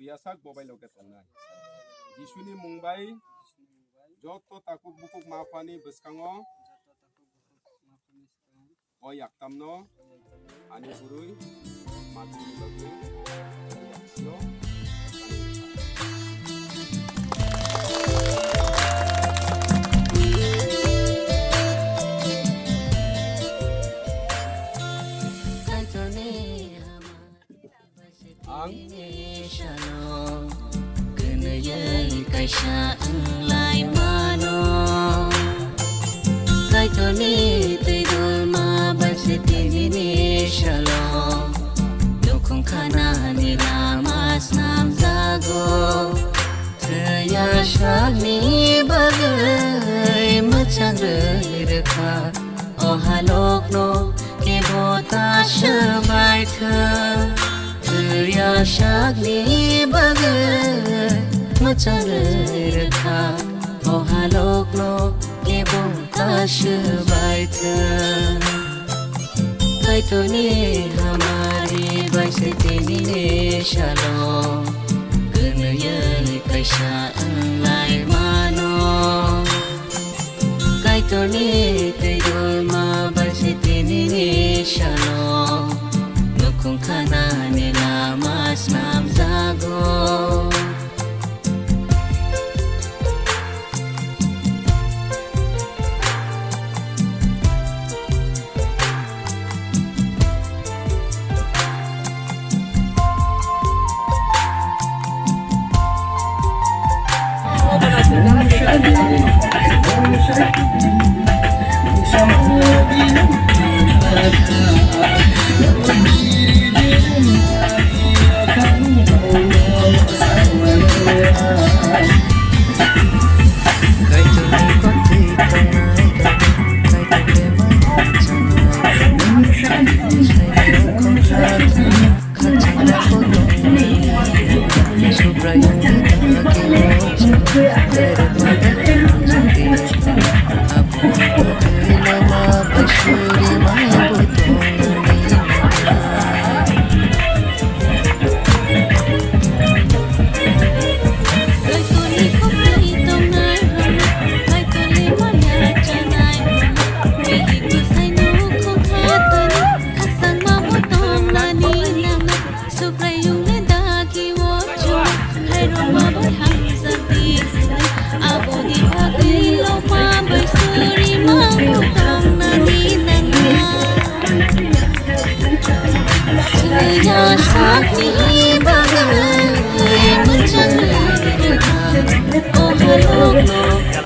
tuyasak bobai loke tongnai Jisuni mungbai joto takuk bukuk mafani beskango o yaktamno ani burui mati bagu yaksio ang Kaisha lai mano kai toni te dol ma basiti ni shalom dokong kana ni lamas nam zago ya shagni bagai macang rekha o halok no ke bota shabai tha ya shagni bagai macam rekha o halok no ke bota shabai tha kai to ni hamari basiti ni shalom kenaya kaisha lai mano kai to ni te dol ma basiti ni shalom nukung kana ni lamas nam zago Sakti